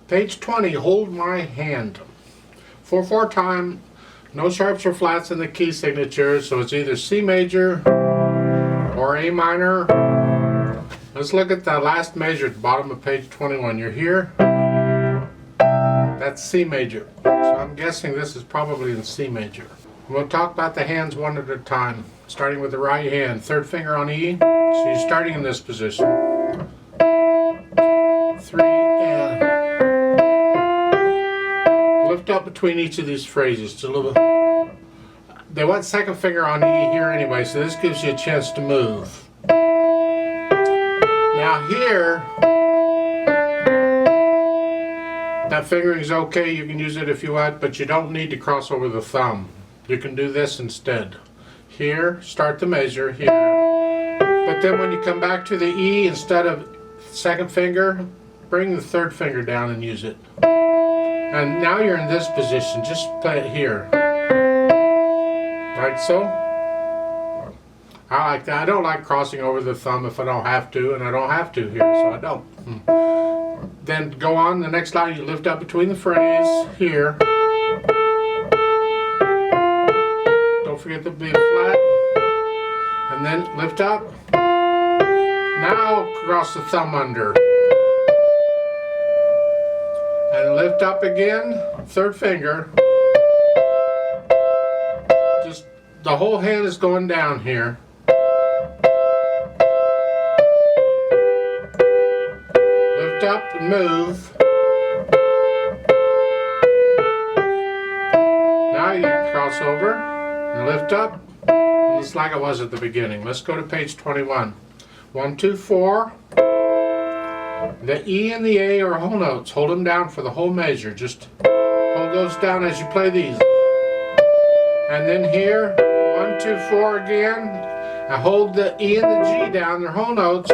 Page 20, Hold My Hand. 4/4 time, no sharps or flats in the key signature, so it's either C major or A minor. Let's look at the last measure at the bottom of page 21. You're here. That's C major. So I'm guessing this is probably in C major. We'll talk about the hands one at a time, starting with the right hand. Third finger on E. So you're starting in this position. 3 and lift up between each of these phrases. Just a little bit. They want second finger on E here anyway, so this gives you a chance to move. Now here, that fingering is okay, you can use it if you want, but you don't need to cross over the thumb. You can do this instead. Here, start the measure, here. But then when you come back to the E, instead of second finger, bring the third finger down and use it. And now you're in this position, just play it here. Like so. I like that. I don't like crossing over the thumb if I don't have to, and I don't have to here, so I don't. Then go on the next line, you lift up between the phrase, here. Don't forget the B flat. And then lift up. Now cross the thumb under. And lift up again, third finger. Just the whole hand is going down here. Lift up and move. Now you can cross over and lift up. Just like it was at the beginning. Let's go to page 21. 1, 2, 4. The E and the A are whole notes. Hold them down for the whole measure. Just hold those down as you play these. And then here, 1, 2, 4 again. And hold the E and the G down. They're whole notes.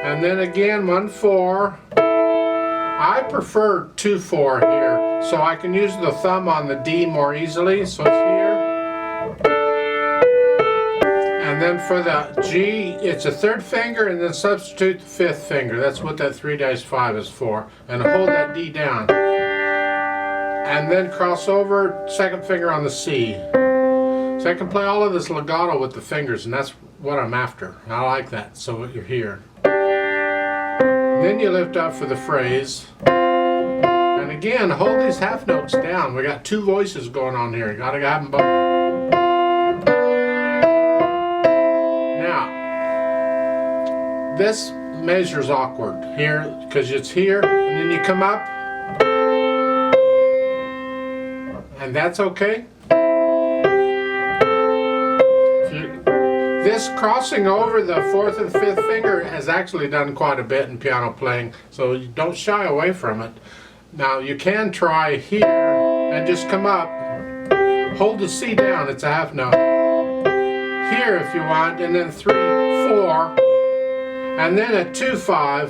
And then again, 1, 4. I prefer 2, 4 here, so I can use the thumb on the D more easily. So it's here. And then for the G, it's a third finger, and then substitute the fifth finger. That's what that 3-5 is for. And hold that D down. And then cross over, second finger on the C. So I can play all of this legato with the fingers, and that's what I'm after. I like that, so you're here. Then you lift up for the phrase. And again, hold these half notes down. We got two voices going on here. You gotta have them both. Now, this measure's awkward here because it's here, and then you come up, and that's okay. This crossing over the fourth and fifth finger has actually done quite a bit in piano playing, so you don't shy away from it. Now you can try here and just come up, hold the C down, it's a half note. Here if you want, and then 3, 4, and then a 2, 5.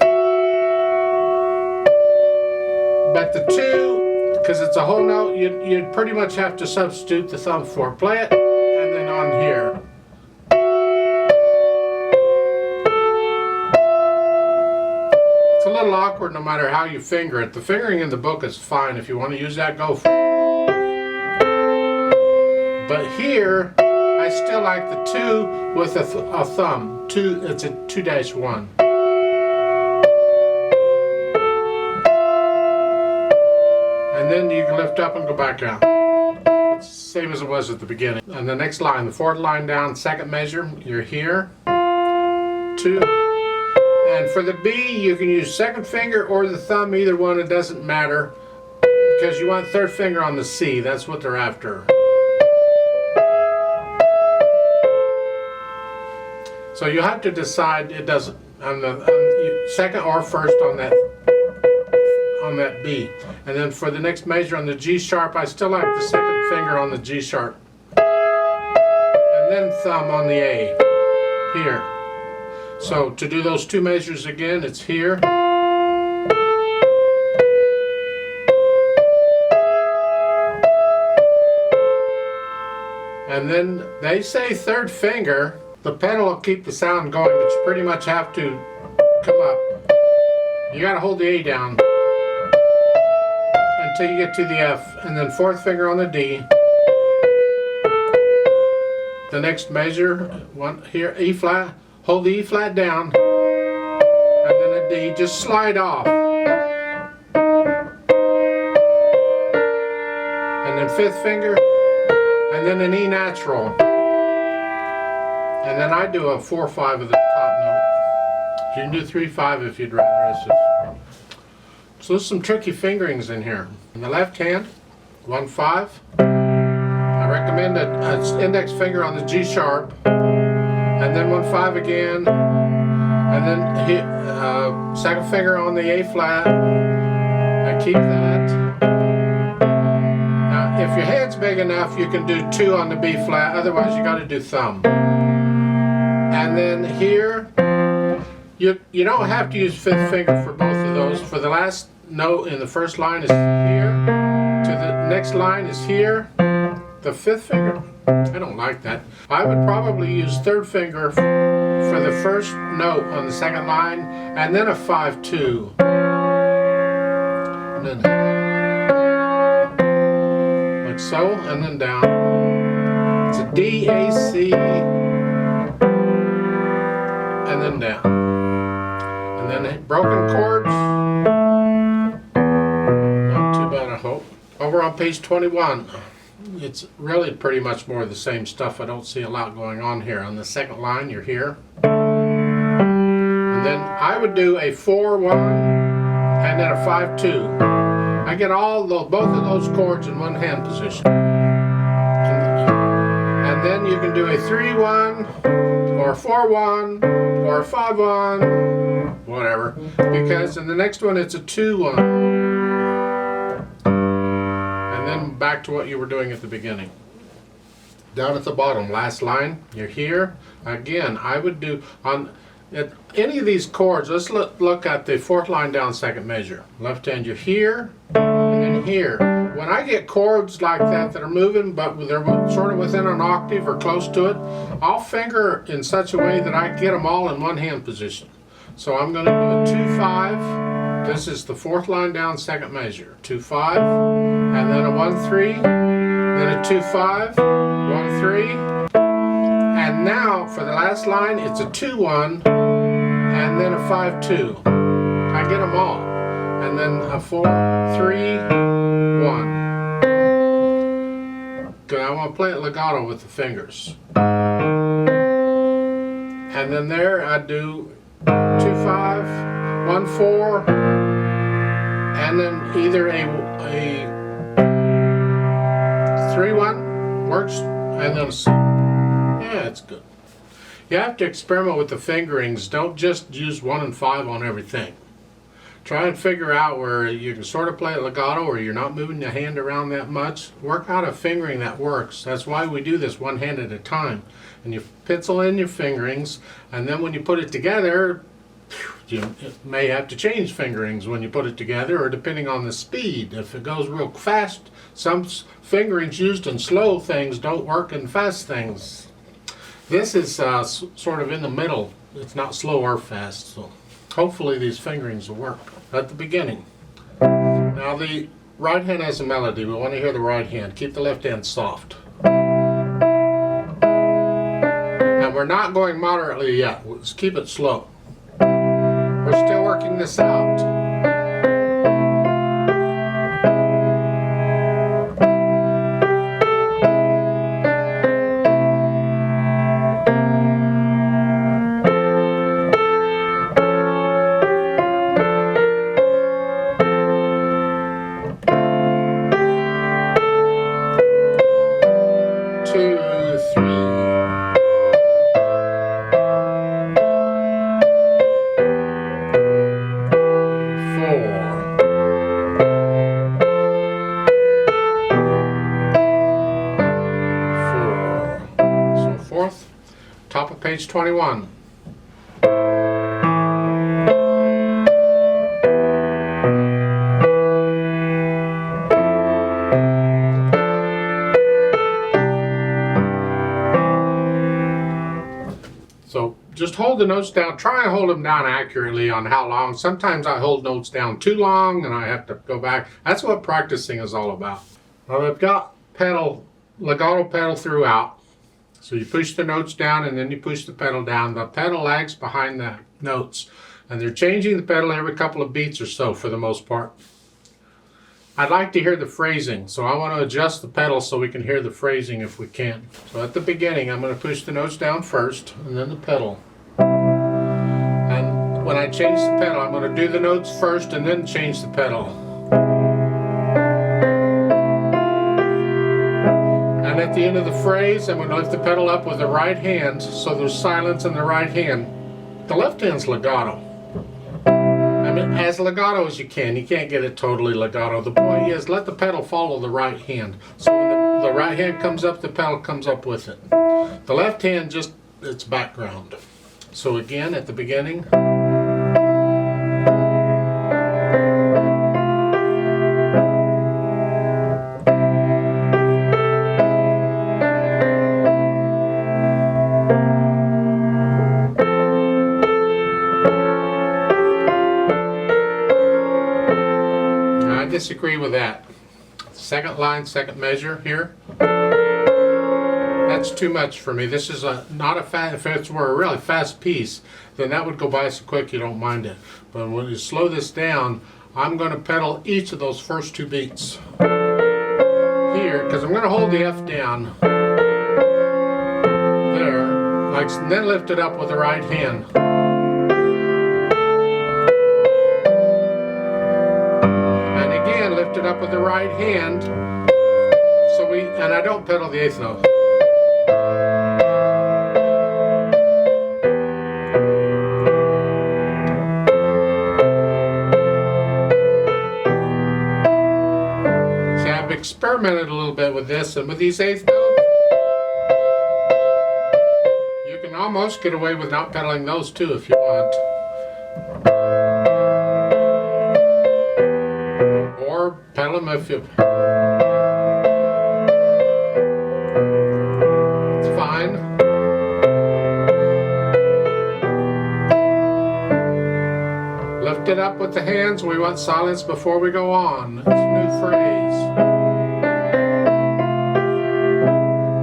But the 2, because it's a whole note, you'd pretty much have to substitute the thumb for it. Play it, and then on here. It's a little awkward no matter how you finger it. The fingering in the book is fine. If you want to use that, go for it. But here, I still like the 2 with a thumb. It's a 2-1. And then you can lift up and go back down. It's the same as it was at the beginning. And the next line, the fourth line down, second measure, you're here. 2. And for the B, you can use second finger or the thumb, either one, it doesn't matter. Because you want third finger on the C, that's what they're after. So you have to decide, it doesn't, on the second or first on that B. And then for the next measure on the G sharp, I still like the second finger on the G sharp. And then thumb on the A, here. So to do those two measures again, it's here. And then they say third finger. The pedal will keep the sound going, but you pretty much have to come up. You gotta hold the A down until you get to the F, and then fourth finger on the D. The next measure, one here, E flat, hold the E flat down, and then a D, just slide off. And then fifth finger, and then an E natural. And then I do a 4-5 of the top note. You can do 3-5 if you'd rather. So there's some tricky fingerings in here. In the left hand, 1-5. I recommend an index finger on the G sharp, and then 1-5 again, and then second finger on the A flat. I keep that. Now, if your hand's big enough, you can do 2 on the B flat. Otherwise, you got to do thumb. And then here, you don't have to use fifth finger for both of those. For the last note in the first line is here, to the next line is here. The fifth finger, I don't like that. I would probably use third finger for the first note on the second line, and then a 5-2. And then like so, and then down. It's a D, A, C, and then down. And then broken chords. Not too bad, I hope. Over on page 21. It's really pretty much more of the same stuff. I don't see a lot going on here. On the second line, you're here. And then I would do a 4-1 and then a 5-2. I get both of those chords in one hand position. And then you can do a 3-1 or a 4-1 or a 5-1, whatever. Because in the next one, it's a 2-1. Back to what you were doing at the beginning. Down at the bottom, last line, you're here. Again, I would do on any of these chords. Let's look at the fourth line down, second measure. Left hand, you're here, and then here. When I get chords like that are moving, but they're sort of within an octave or close to it, I'll finger in such a way that I get them all in one hand position. So I'm going to do a 2-5. This is the fourth line down, second measure. 2-5, and then a 1-3, then a 2-5, 1-3, and now for the last line, it's a 2-1, and then a 5-2. I get them all, and then a 4-3-1. Good. I want to play it legato with the fingers, and then there I do 2-5, 1-4, and then either a 3-1 works, and then yeah, it's good. You have to experiment with the fingerings. Don't just use 1 and 5 on everything. Try and figure out where you can sort of play it legato, or you're not moving the hand around that much. Work out a fingering that works. That's why we do this one hand at a time. And you pencil in your fingerings, and then when you put it together, you may have to change fingerings when you put it together, or depending on the speed. If it goes real fast, some fingerings used in slow things don't work in fast things. This is sort of in the middle. It's not slow or fast, so hopefully these fingerings will work at the beginning. Now the right hand has a melody. We want to hear the right hand. Keep the left hand soft. And we're not going moderately yet. Let's keep it slow. We're still working this out. Top of page 21. So just hold hold the notes down, try and hold them down accurately on how long. Sometimes I hold notes down too long and I have to go back. That's what practicing is all about. Well, I've got legato pedal throughout. So you push the notes down and then you push the pedal down. The pedal lags behind the notes. And they're changing the pedal every couple of beats or so for the most part. I'd like to hear the phrasing, so I want to adjust the pedal so we can hear the phrasing if we can. So at the beginning, I'm going to push the notes down first, and then the pedal. And when I change the pedal, I'm going to do the notes first and then change the pedal. And at the end of the phrase, I'm going to lift the pedal up with the right hand, so there's silence in the right hand. The left hand's legato. As legato as you can. You can't get it totally legato. The point is, let the pedal follow the right hand. So when the right hand comes up, the pedal comes up with it. The left hand just, it's background. So again, at the beginning. Disagree with that. Second line, second measure here. That's too much for me. This is not a fast. If it were a really fast piece, then that would go by so quick you don't mind it. But when you slow this down, I'm going to pedal each of those first two beats here, because I'm going to hold the F down there, like, and then lift it up with the right hand. Lift it up with the right hand, and I don't pedal the eighth note. See, I've experimented a little bit with this, and with these eighth notes, you can almost get away with not pedaling those too if you want. Pedal them if you... It's fine. Lift it up with the hands. We want silence before we go on. It's a new phrase.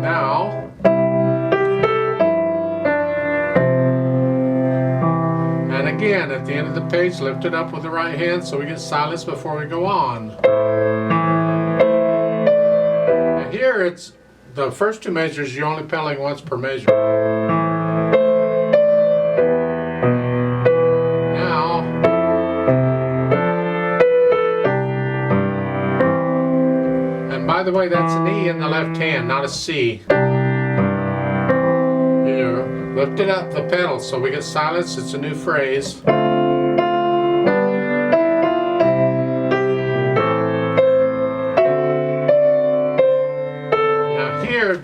Now... And again, at the end of the page, lift it up with the right hand so we get silence before we go on. Here it's the first two measures, you're only pedaling once per measure. Now, and by the way, that's an E in the left hand, not a C. Here, lift it up the pedal so we get silence. It's a new phrase.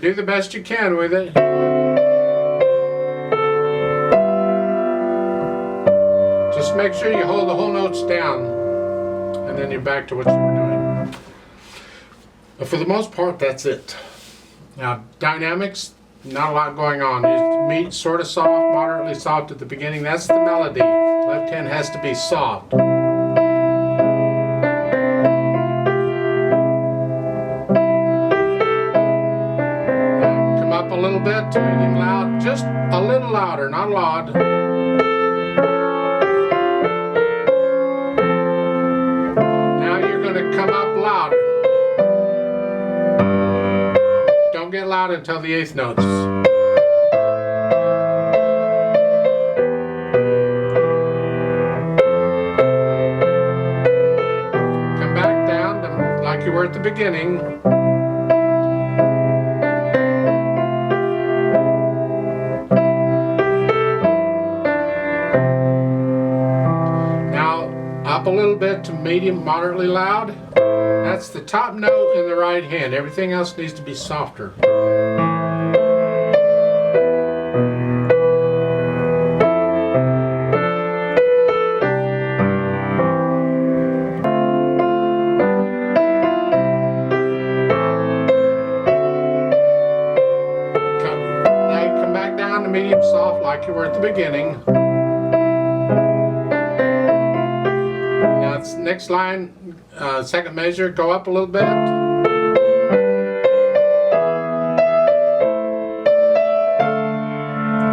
Do the best you can with it. Just make sure you hold the whole notes down, and then you're back to what you were doing. But for the most part, that's it. Now, dynamics, not a lot going on. You meet sort of soft, moderately soft at the beginning. That's the melody. Left hand has to be soft. A little bit to medium loud, just a little louder, not loud. Now you're going to come up louder. Don't get loud until the eighth notes. Come back down to, like you were at the beginning. Up a little bit to medium, moderately loud. That's the top note in the right hand. Everything else needs to be softer. Now you come back down to medium soft like you were at the beginning. next line, second measure, go up a little bit.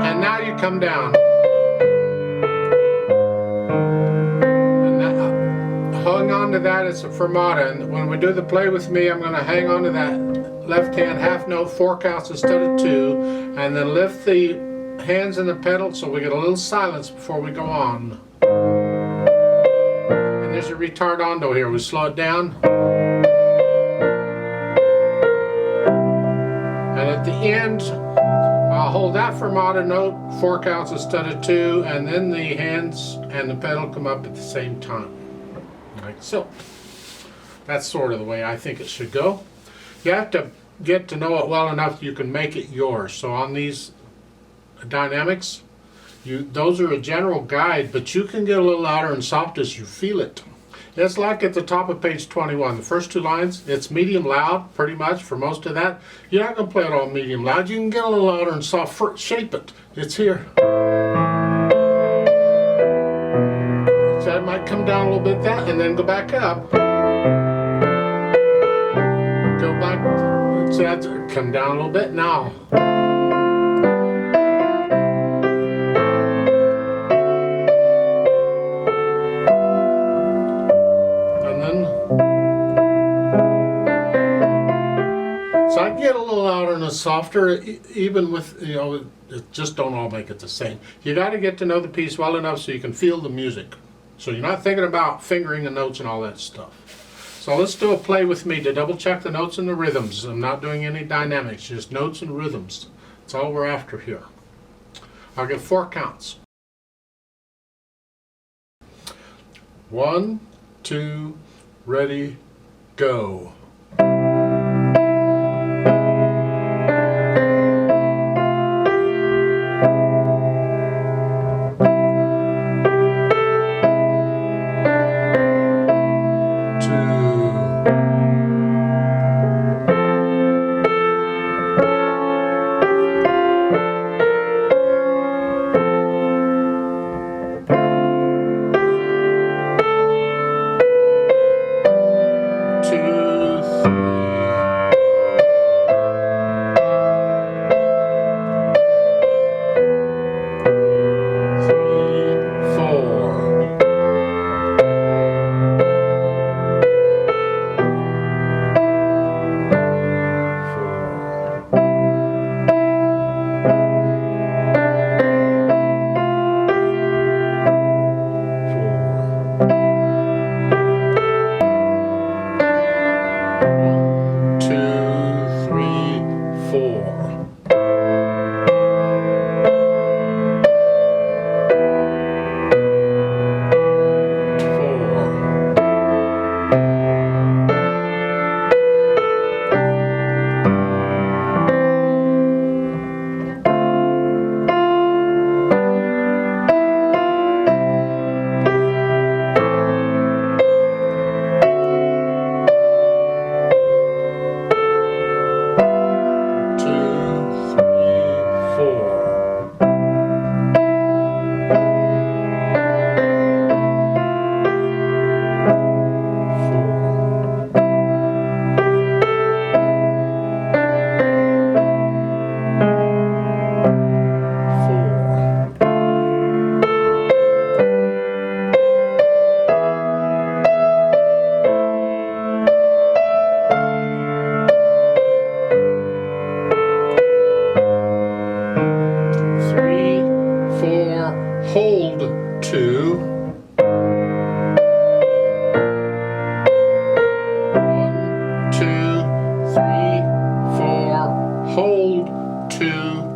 And now you come down. And now, hang on to that, it's a fermata. And when we do the play with me, I'm going to hang on to that left hand half note, 4 counts instead of 2, and then lift the hands in the pedal so we get a little silence before we go on. And there's a retardando here. We slow it down. And at the end, I'll hold that fermata note, 4 counts instead of 2, and then the hands and the pedal come up at the same time. Like so. That's sort of the way I think it should go. You have to get to know it well enough you can make it yours. So on these dynamics, those are a general guide, but you can get a little louder and soft as you feel it. It's like at the top of page 21, the first 2 lines, it's medium loud pretty much for most of that. You're not going to play it all medium loud. You can get a little louder and soft. Shape it. It's here. So it might come down a little bit, that, and then go back up. Go back. So that's come down a little bit now. So I get a little louder and softer, even with, you know, it just don't all make it the same. You got to get to know the piece well enough so you can feel the music. So you're not thinking about fingering the notes and all that stuff. So let's do a play with me to double check the notes and the rhythms. I'm not doing any dynamics, just notes and rhythms. That's all we're after here. I'll give 4 counts. 1, 2, ready, go. hold 2. 1, 2, 3, 4, hold 2.